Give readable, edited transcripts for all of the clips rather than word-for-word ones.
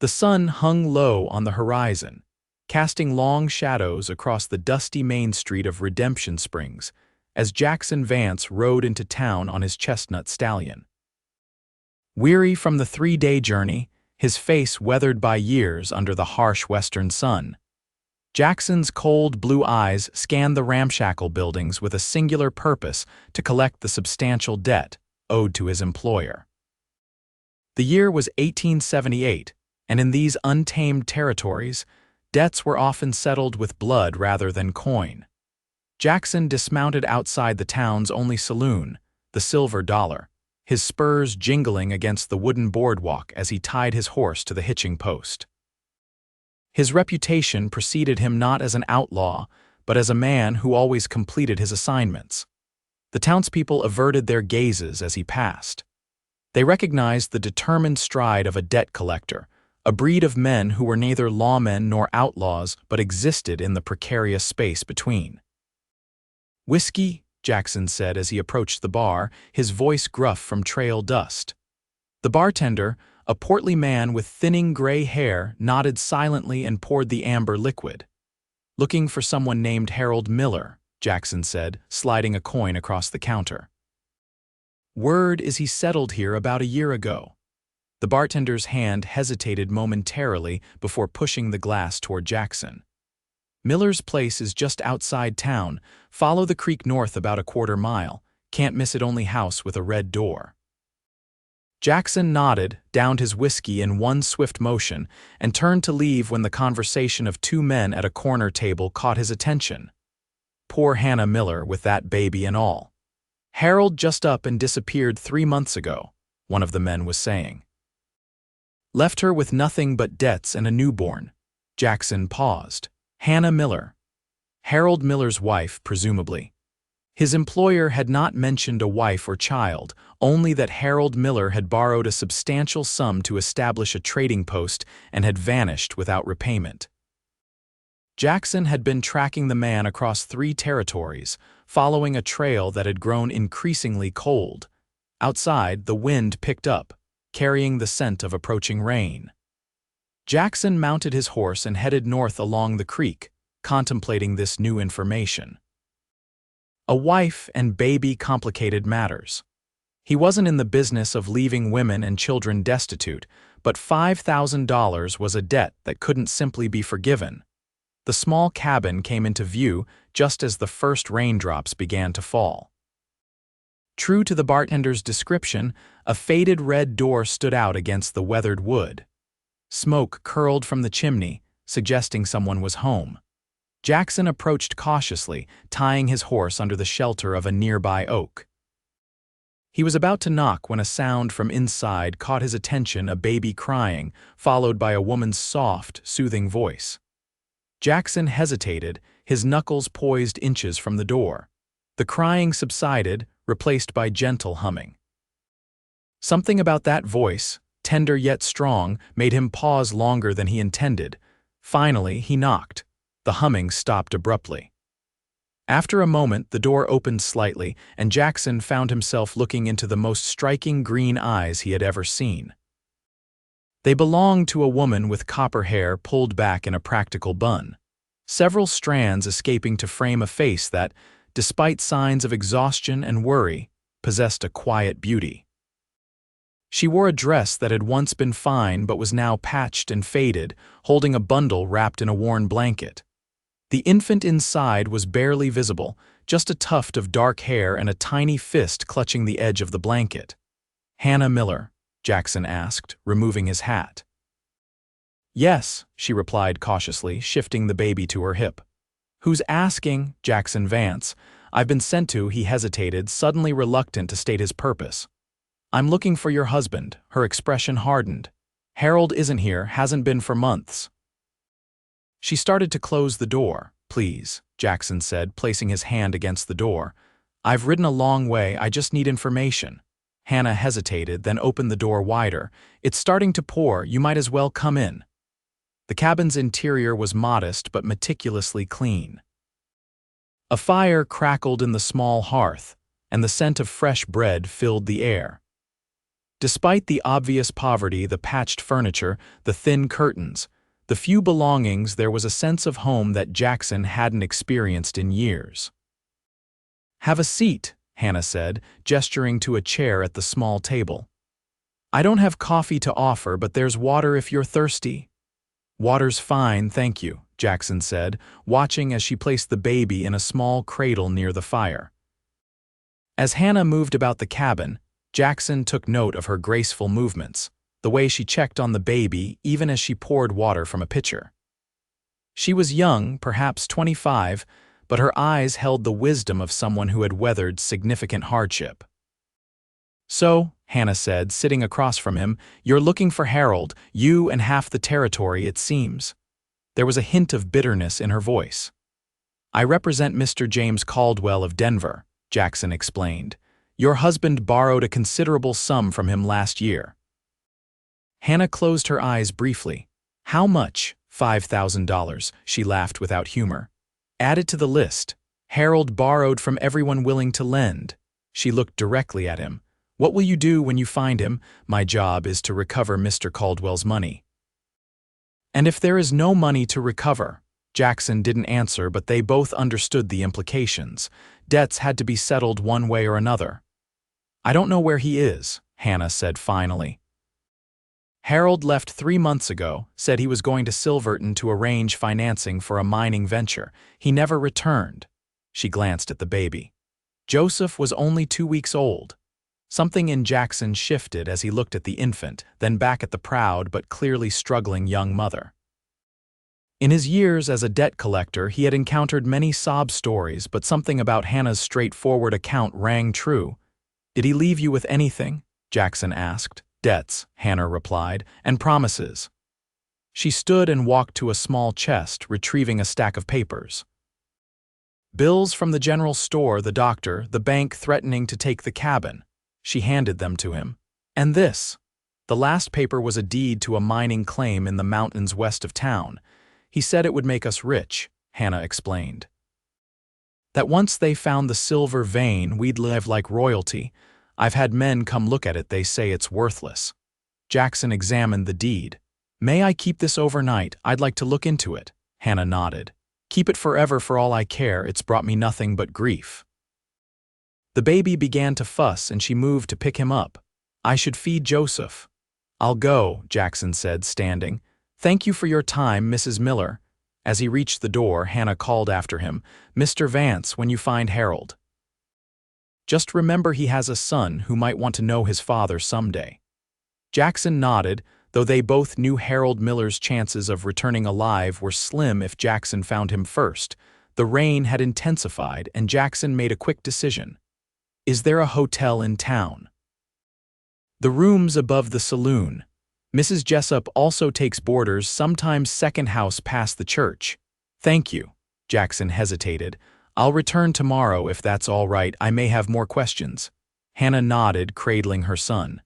The sun hung low on the horizon, casting long shadows across the dusty main street of Redemption Springs as Jackson Vance rode into town on his chestnut stallion. Weary from the 3-day journey, his face weathered by years under the harsh western sun, Jackson's cold blue eyes scanned the ramshackle buildings with a singular purpose: to collect the substantial debt owed to his employer. The year was 1878, and in these untamed territories, debts were often settled with blood rather than coin. Jackson dismounted outside the town's only saloon, the Silver Dollar, his spurs jingling against the wooden boardwalk as he tied his horse to the hitching post. His reputation preceded him not as an outlaw, but as a man who always completed his assignments. The townspeople averted their gazes as he passed. They recognized the determined stride of a debt collector, a breed of men who were neither lawmen nor outlaws but existed in the precarious space between. "Whiskey?" Jackson said as he approached the bar, his voice gruff from trail dust. The bartender, a portly man with thinning gray hair, nodded silently and poured the amber liquid. "Looking for someone named Harold Miller," Jackson said, sliding a coin across the counter. "Word is he settled here about a year ago." The bartender's hand hesitated momentarily before pushing the glass toward Jackson. "Miller's place is just outside town. Follow the creek north about a quarter mile. Can't miss it, only house with a red door." Jackson nodded, downed his whiskey in one swift motion, and turned to leave when the conversation of two men at a corner table caught his attention. "Poor Hannah Miller with that baby and all. Harold just up and disappeared 3 months ago," one of the men was saying. "Left her with nothing but debts and a newborn." Jackson paused. Hannah Miller. Harold Miller's wife, presumably. His employer had not mentioned a wife or child, only that Harold Miller had borrowed a substantial sum to establish a trading post and had vanished without repayment. Jackson had been tracking the man across 3 territories, following a trail that had grown increasingly cold. Outside, the wind picked up, carrying the scent of approaching rain. Jackson mounted his horse and headed north along the creek, contemplating this new information. A wife and baby complicated matters. He wasn't in the business of leaving women and children destitute, but $5,000 was a debt that couldn't simply be forgiven. The small cabin came into view just as the first raindrops began to fall. True to the bartender's description, a faded red door stood out against the weathered wood. Smoke curled from the chimney, suggesting someone was home. Jackson approached cautiously, tying his horse under the shelter of a nearby oak. He was about to knock when a sound from inside caught his attention, a baby crying, followed by a woman's soft, soothing voice. Jackson hesitated, his knuckles poised inches from the door. The crying subsided, replaced by gentle humming. Something about that voice, tender yet strong, made him pause longer than he intended. Finally, he knocked. The humming stopped abruptly. After a moment, the door opened slightly, and Jackson found himself looking into the most striking green eyes he had ever seen. They belonged to a woman with copper hair pulled back in a practical bun, several strands escaping to frame a face that, despite signs of exhaustion and worry, possessed a quiet beauty. She wore a dress that had once been fine but was now patched and faded, holding a bundle wrapped in a worn blanket. The infant inside was barely visible, just a tuft of dark hair and a tiny fist clutching the edge of the blanket. "Hannah Miller?" Jackson asked, removing his hat. "Yes," she replied cautiously, shifting the baby to her hip. "Who's asking?" "Jackson Vance. I've been sent to." He hesitated, suddenly reluctant to state his purpose. "I'm looking for your husband." Her expression hardened. "Harold isn't here, hasn't been for months." She started to close the door. "Please," Jackson said, placing his hand against the door. "I've ridden a long way, I just need information." Hannah hesitated, then opened the door wider. "It's starting to pour, you might as well come in." The cabin's interior was modest but meticulously clean. A fire crackled in the small hearth, and the scent of fresh bread filled the air. Despite the obvious poverty, the patched furniture, the thin curtains, the few belongings, there was a sense of home that Jackson hadn't experienced in years. "Have a seat," Hannah said, gesturing to a chair at the small table. "I don't have coffee to offer, but there's water if you're thirsty." "Water's fine, thank you," Jackson said, watching as she placed the baby in a small cradle near the fire. As Hannah moved about the cabin, Jackson took note of her graceful movements, the way she checked on the baby even as she poured water from a pitcher. She was young, perhaps 25, but her eyes held the wisdom of someone who had weathered significant hardship. "So," Hannah said, sitting across from him, "you're looking for Harold, you and half the territory, it seems." There was a hint of bitterness in her voice. "I represent Mr. James Caldwell of Denver," Jackson explained. "Your husband borrowed a considerable sum from him last year." Hannah closed her eyes briefly. "How much?" $5,000, she laughed without humor. "Add it to the list. Harold borrowed from everyone willing to lend." She looked directly at him. "What will you do when you find him?" "My job is to recover Mr. Caldwell's money." "And if there is no money to recover?" Jackson didn't answer, but they both understood the implications. Debts had to be settled one way or another. "I don't know where he is," Hannah said finally. "Harold left 3 months ago, said he was going to Silverton to arrange financing for a mining venture. He never returned." She glanced at the baby. Joseph was only 2 weeks old. Something in Jackson shifted as he looked at the infant, then back at the proud but clearly struggling young mother. In his years as a debt collector, he had encountered many sob stories, but something about Hannah's straightforward account rang true. "Did he leave you with anything?" Jackson asked. "Debts," Hannah replied, "and promises." She stood and walked to a small chest, retrieving a stack of papers. "Bills from the general store, the doctor, the bank threatening to take the cabin." She handed them to him. "And this." The last paper was a deed to a mining claim in the mountains west of town. "He said it would make us rich," Hannah explained. "That once they found the silver vein, we'd live like royalty. I've had men come look at it, they say it's worthless." Jackson examined the deed. "May I keep this overnight? I'd like to look into it." Hannah nodded. "Keep it forever for all I care, it's brought me nothing but grief." The baby began to fuss and she moved to pick him up. "I should feed Joseph." "I'll go," Jackson said, standing. "Thank you for your time, Mrs. Miller." As he reached the door, Hannah called after him, "Mr. Vance, when you find Harold, just remember he has a son who might want to know his father someday." Jackson nodded, though they both knew Harold Miller's chances of returning alive were slim if Jackson found him first. The rain had intensified, and Jackson made a quick decision. "Is there a hotel in town?" "The room's above the saloon. Mrs. Jessup also takes boarders, sometimes second house past the church." "Thank you." Jackson hesitated. "I'll return tomorrow if that's all right. I may have more questions." Hannah nodded, cradling her son.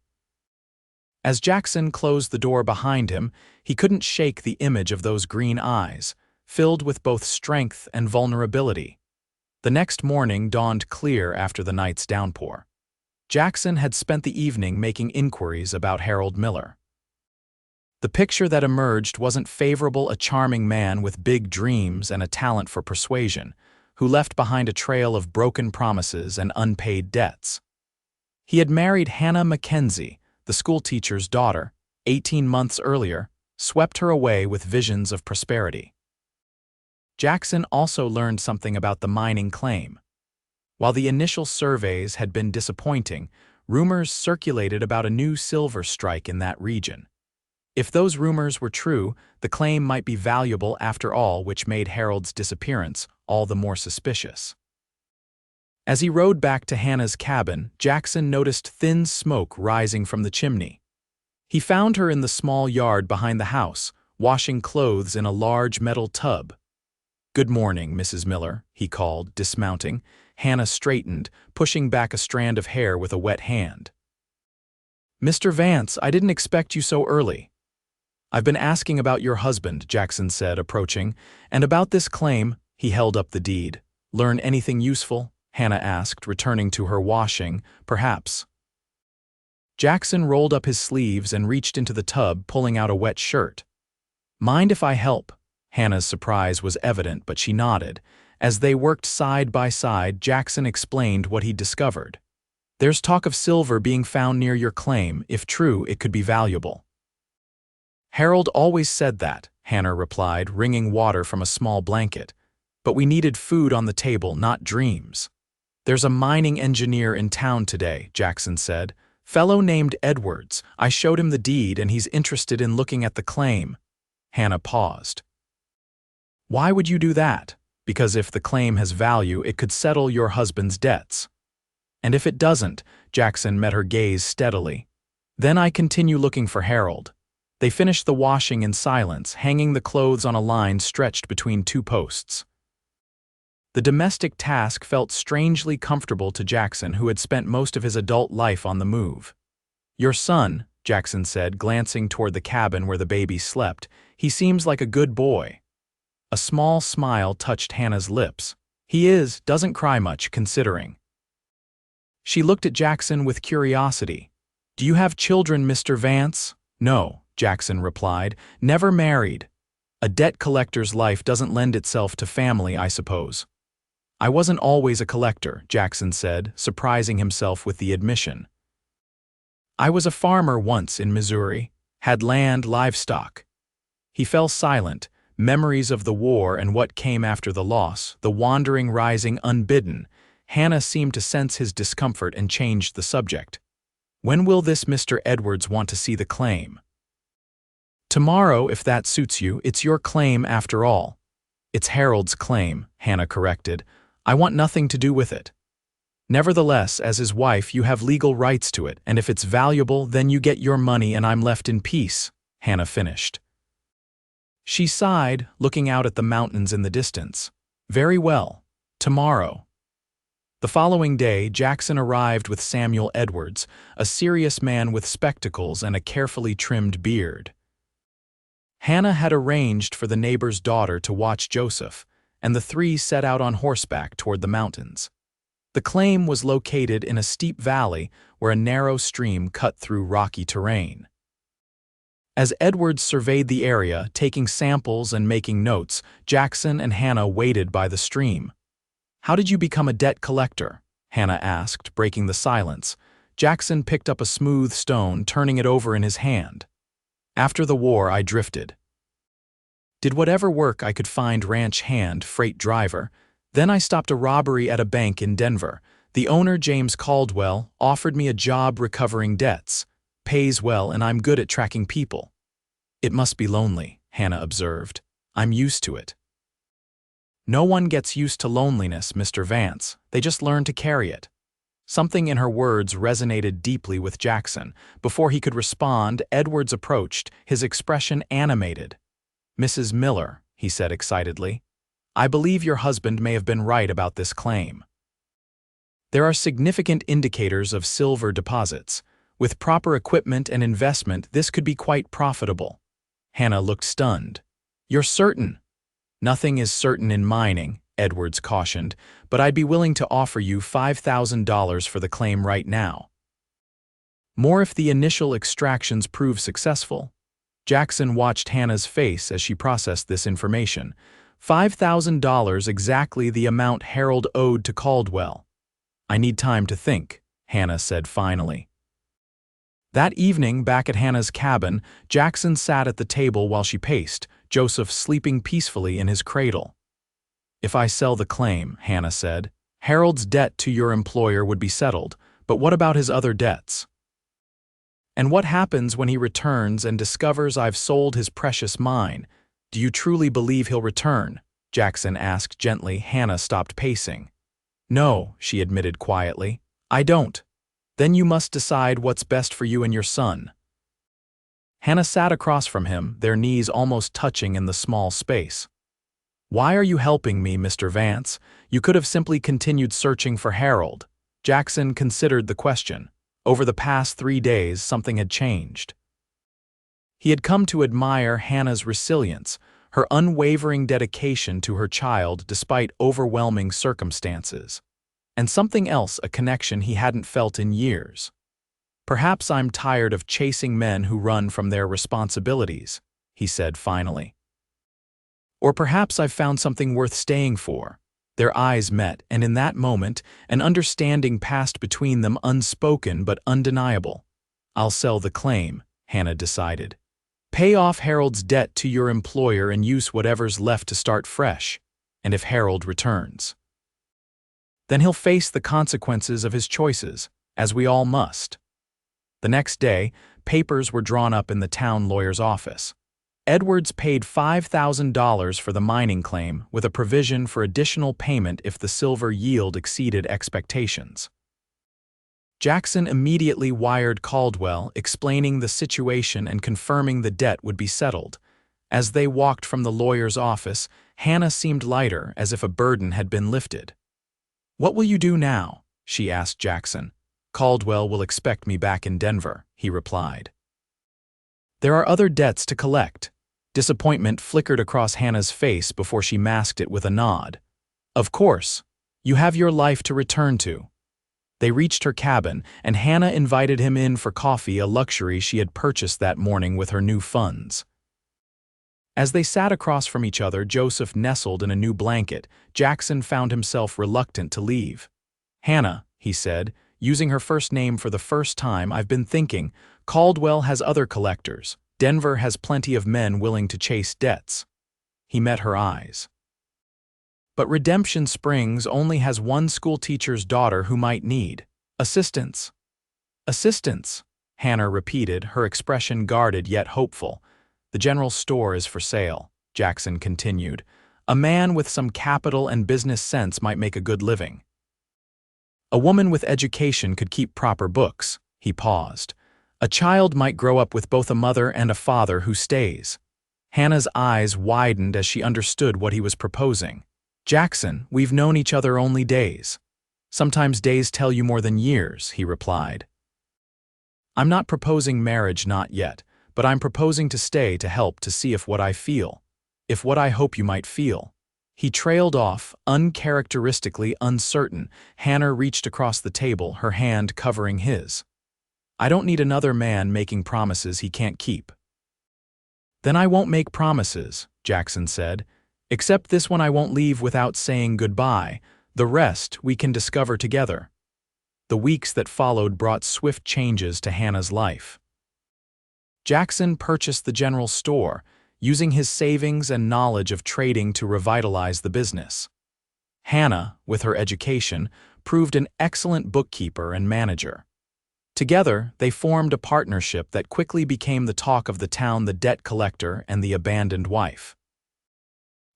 As Jackson closed the door behind him, he couldn't shake the image of those green eyes, filled with both strength and vulnerability. The next morning dawned clear after the night's downpour. Jackson had spent the evening making inquiries about Harold Miller. The picture that emerged wasn't favorable: a charming man with big dreams and a talent for persuasion, who left behind a trail of broken promises and unpaid debts. He had married Hannah Mackenzie, the schoolteacher's daughter, 18 months earlier, swept her away with visions of prosperity. Jackson also learned something about the mining claim. While the initial surveys had been disappointing, rumors circulated about a new silver strike in that region. If those rumors were true, the claim might be valuable after all, which made Harold's disappearance all the more suspicious. As he rode back to Hannah's cabin, Jackson noticed thin smoke rising from the chimney. He found her in the small yard behind the house, washing clothes in a large metal tub. "Good morning, Mrs. Miller," he called, dismounting. Hannah straightened, pushing back a strand of hair with a wet hand. "Mr. Vance, I didn't expect you so early." "I've been asking about your husband," Jackson said, approaching, "and about this claim." He held up the deed. "Learn anything useful?" Hannah asked, returning to her washing. "Perhaps." Jackson rolled up his sleeves and reached into the tub, pulling out a wet shirt. "Mind if I help?" Hannah's surprise was evident, but she nodded. As they worked side by side, Jackson explained what he'd discovered. "There's talk of silver being found near your claim. If true, it could be valuable." "Harold always said that," Hannah replied, wringing water from a small blanket. "But we needed food on the table, not dreams." "There's a mining engineer in town today," Jackson said. "Fellow named Edwards. I showed him the deed and he's interested in looking at the claim." Hannah paused. "Why would you do that?" "Because if the claim has value, it could settle your husband's debts." "And if it doesn't?" Jackson met her gaze steadily. "Then I continue looking for Harold." They finished the washing in silence, hanging the clothes on a line stretched between two posts. The domestic task felt strangely comfortable to Jackson, who had spent most of his adult life on the move. "Your son," Jackson said, glancing toward the cabin where the baby slept, "he seems like a good boy." A small smile touched Hannah's lips. "He is, doesn't cry much, considering." She looked at Jackson with curiosity. "Do you have children, Mr. Vance?" "No," Jackson replied. "Never married. A debt collector's life doesn't lend itself to family, I suppose." "I wasn't always a collector," Jackson said, surprising himself with the admission. "I was a farmer once in Missouri, had land, livestock." He fell silent, memories of the war and what came after the loss, the wandering rising unbidden. Hannah seemed to sense his discomfort and changed the subject. "When will this Mr. Edwards want to see the claim?" "Tomorrow, if that suits you. It's your claim after all." "It's Harold's claim," Hannah corrected. "I want nothing to do with it." "Nevertheless, as his wife, you have legal rights to it, and if it's valuable, then you get your money and I'm left in peace," Hannah finished. She sighed, looking out at the mountains in the distance. "Very well. Tomorrow." The following day, Jackson arrived with Samuel Edwards, a serious man with spectacles and a carefully trimmed beard. Hannah had arranged for the neighbor's daughter to watch Joseph, and the three set out on horseback toward the mountains. The claim was located in a steep valley where a narrow stream cut through rocky terrain. As Edwards surveyed the area, taking samples and making notes, Jackson and Hannah waited by the stream. "How did you become a debt collector?" Hannah asked, breaking the silence. Jackson picked up a smooth stone, turning it over in his hand. "After the war, I drifted. Did whatever work I could find, ranch hand, freight driver. Then I stopped a robbery at a bank in Denver. The owner, James Caldwell, offered me a job recovering debts. Pays well and I'm good at tracking people." "It must be lonely," Hannah observed. "I'm used to it." "No one gets used to loneliness, Mr. Vance. They just learn to carry it." Something in her words resonated deeply with Jackson. Before he could respond, Edwards approached, his expression animated. "Mrs. Miller," he said excitedly, "I believe your husband may have been right about this claim. There are significant indicators of silver deposits. With proper equipment and investment, this could be quite profitable." Hannah looked stunned. "You're certain?" "Nothing is certain in mining," Edwards cautioned, "but I'd be willing to offer you $5,000 for the claim right now." "More if the initial extractions prove successful." Jackson watched Hannah's face as she processed this information. $5,000, exactly the amount Harold owed to Caldwell. "I need time to think," Hannah said finally. That evening, back at Hannah's cabin, Jackson sat at the table while she paced, Joseph sleeping peacefully in his cradle. "If I sell the claim," Hannah said, "Harold's debt to your employer would be settled, but what about his other debts? And what happens when he returns and discovers I've sold his precious mine? Do you truly believe he'll return?" Jackson asked gently. Hannah stopped pacing. "No," she admitted quietly, "I don't." "Then you must decide what's best for you and your son." Hannah sat across from him, their knees almost touching in the small space. "Why are you helping me, Mr. Vance? You could have simply continued searching for Harold." Jackson considered the question. Over the past 3 days, something had changed. He had come to admire Hannah's resilience, her unwavering dedication to her child despite overwhelming circumstances. And something else, a connection he hadn't felt in years. "Perhaps I'm tired of chasing men who run from their responsibilities," he said finally. "Or perhaps I've found something worth staying for." Their eyes met, and in that moment, an understanding passed between them, unspoken but undeniable. "I'll sell the claim," Hannah decided. "Pay off Harold's debt to your employer and use whatever's left to start fresh. And if Harold returns, then he'll face the consequences of his choices, as we all must." The next day, papers were drawn up in the town lawyer's office. Edwards paid $5,000 for the mining claim, with a provision for additional payment if the silver yield exceeded expectations. Jackson immediately wired Caldwell, explaining the situation and confirming the debt would be settled. As they walked from the lawyer's office, Hannah seemed lighter, as if a burden had been lifted. "What will you do now?" she asked Jackson. "Caldwell will expect me back in Denver," he replied. "There are other debts to collect." Disappointment flickered across Hannah's face before she masked it with a nod. "Of course. You have your life to return to." They reached her cabin, and Hannah invited him in for coffee, a luxury she had purchased that morning with her new funds. As they sat across from each other, Joseph nestled in a new blanket, Jackson found himself reluctant to leave. "Hannah," he said, using her first name for the first time, "I've been thinking. Caldwell has other collectors. Denver has plenty of men willing to chase debts." He met her eyes. "But Redemption Springs only has one schoolteacher's daughter who might need assistance." "Assistance," Hannah repeated, her expression guarded yet hopeful. "The general store is for sale," Jackson continued. "A man with some capital and business sense might make a good living. A woman with education could keep proper books." He paused. "A child might grow up with both a mother and a father who stays." Hannah's eyes widened as she understood what he was proposing. "Jackson, we've known each other only days." "Sometimes days tell you more than years," he replied. "I'm not proposing marriage, not yet, but I'm proposing to stay to help, to see if what I feel, if what I hope you might feel." He trailed off, uncharacteristically uncertain. Hannah reached across the table, her hand covering his. "I don't need another man making promises he can't keep." "Then I won't make promises," Jackson said. "Except this one, I won't leave without saying goodbye. The rest we can discover together." The weeks that followed brought swift changes to Hannah's life. Jackson purchased the general store, using his savings and knowledge of trading to revitalize the business. Hannah, with her education, proved an excellent bookkeeper and manager. Together, they formed a partnership that quickly became the talk of the town: the debt collector and the abandoned wife.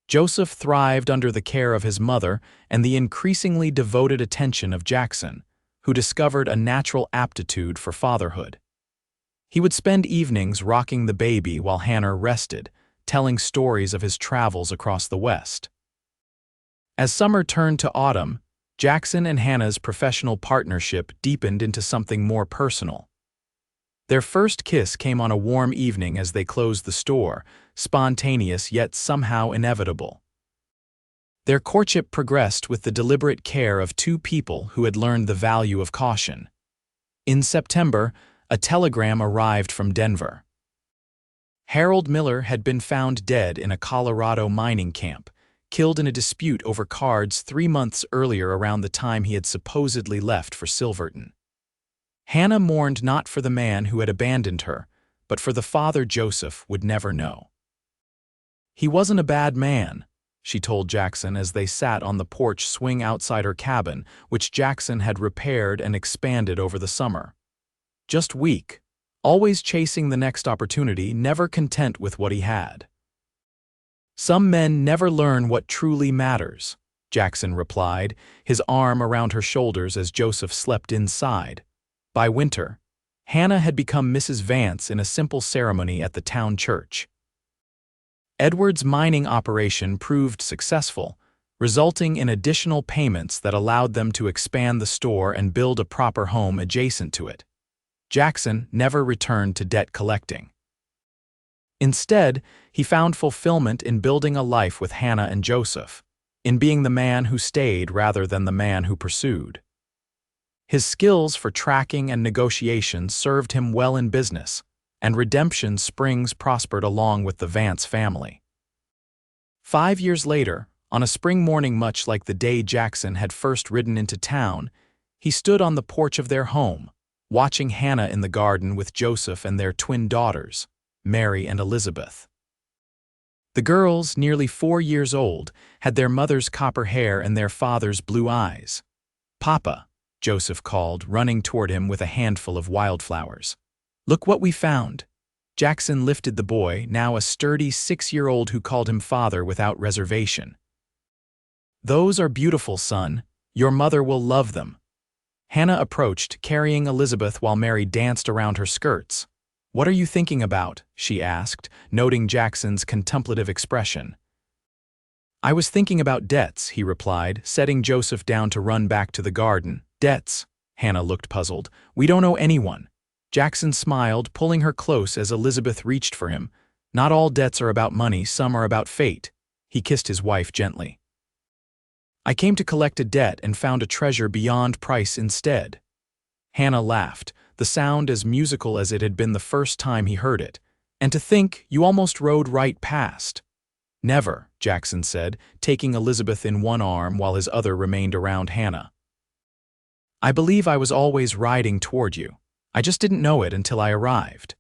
Joseph thrived under the care of his mother and the increasingly devoted attention of Jackson, who discovered a natural aptitude for fatherhood. He would spend evenings rocking the baby while Hannah rested, telling stories of his travels across the West. As summer turned to autumn, Jackson and Hannah's professional partnership deepened into something more personal. Their first kiss came on a warm evening as they closed the store, spontaneous yet somehow inevitable. Their courtship progressed with the deliberate care of two people who had learned the value of caution. In September, a telegram arrived from Denver. Harold Miller had been found dead in a Colorado mining camp, killed in a dispute over cards 3 months earlier around the time he had supposedly left for Silverton. Hannah mourned not for the man who had abandoned her, but for the father Joseph would never know. "He wasn't a bad man," she told Jackson as they sat on the porch swing outside her cabin, which Jackson had repaired and expanded over the summer. "Just weak, always chasing the next opportunity, never content with what he had." "Some men never learn what truly matters," Jackson replied, his arm around her shoulders as Joseph slept inside. By winter, Hannah had become Mrs. Vance in a simple ceremony at the town church. Edward's mining operation proved successful, resulting in additional payments that allowed them to expand the store and build a proper home adjacent to it. Jackson never returned to debt collecting. Instead, he found fulfillment in building a life with Hannah and Joseph, in being the man who stayed rather than the man who pursued. His skills for tracking and negotiation served him well in business, and Redemption Springs prospered along with the Vance family. 5 years later, on a spring morning much like the day Jackson had first ridden into town, he stood on the porch of their home, watching Hannah in the garden with Joseph and their twin daughters, Mary and Elizabeth. The girls, nearly 4 years old, had their mother's copper hair and their father's blue eyes. "Papa," Joseph called, running toward him with a handful of wildflowers. "Look what we found." Jackson lifted the boy, now a sturdy 6-year-old who called him father without reservation. "Those are beautiful, son. Your mother will love them." Hannah approached, carrying Elizabeth while Mary danced around her skirts. "What are you thinking about?" she asked, noting Jackson's contemplative expression. "I was thinking about debts," he replied, setting Joseph down to run back to the garden. "Debts?" Hannah looked puzzled. "We don't owe anyone." Jackson smiled, pulling her close as Elizabeth reached for him. "Not all debts are about money, some are about fate." He kissed his wife gently. "I came to collect a debt and found a treasure beyond price instead." Hannah laughed, the sound as musical as it had been the first time he heard it. "And to think, you almost rode right past." "Never," Jackson said, taking Elizabeth in one arm while his other remained around Hannah. "I believe I was always riding toward you. I just didn't know it until I arrived."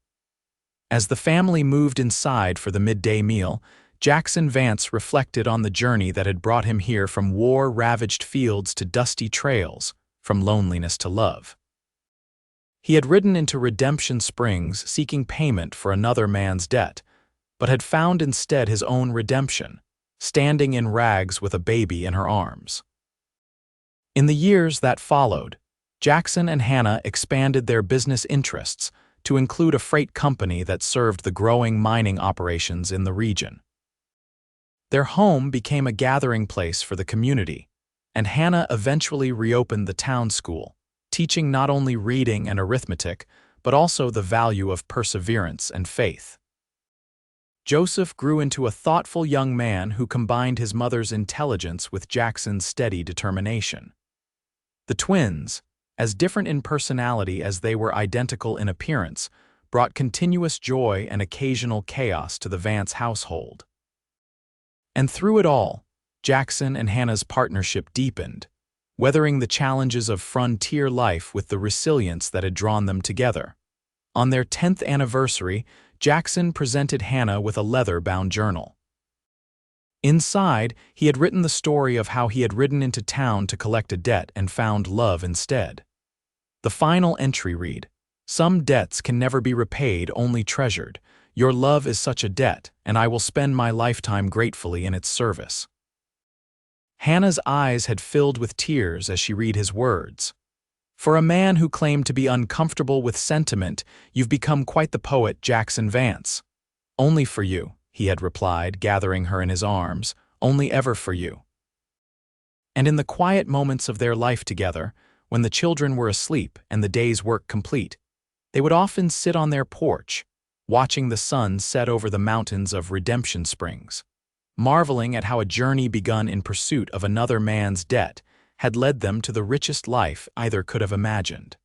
As the family moved inside for the midday meal, Jackson Vance reflected on the journey that had brought him here, from war-ravaged fields to dusty trails, from loneliness to love. He had ridden into Redemption Springs seeking payment for another man's debt, but had found instead his own redemption, standing in rags with a baby in her arms. In the years that followed, Jackson and Hannah expanded their business interests to include a freight company that served the growing mining operations in the region. Their home became a gathering place for the community, and Hannah eventually reopened the town school, teaching not only reading and arithmetic, but also the value of perseverance and faith. Joseph grew into a thoughtful young man who combined his mother's intelligence with Jackson's steady determination. The twins, as different in personality as they were identical in appearance, brought continuous joy and occasional chaos to the Vance household. And through it all, Jackson and Hannah's partnership deepened, weathering the challenges of frontier life with the resilience that had drawn them together. On their 10th anniversary, Jackson presented Hannah with a leather-bound journal. Inside, he had written the story of how he had ridden into town to collect a debt and found love instead. The final entry read, "Some debts can never be repaid, only treasured. Your love is such a debt, and I will spend my lifetime gratefully in its service." Hannah's eyes had filled with tears as she read his words. "For a man who claimed to be uncomfortable with sentiment, you've become quite the poet, Jackson Vance." "Only for you," he had replied, gathering her in his arms, "only ever for you." And in the quiet moments of their life together, when the children were asleep and the day's work complete, they would often sit on their porch, watching the sun set over the mountains of Redemption Springs, marveling at how a journey begun in pursuit of another man's debt had led them to the richest life either could have imagined.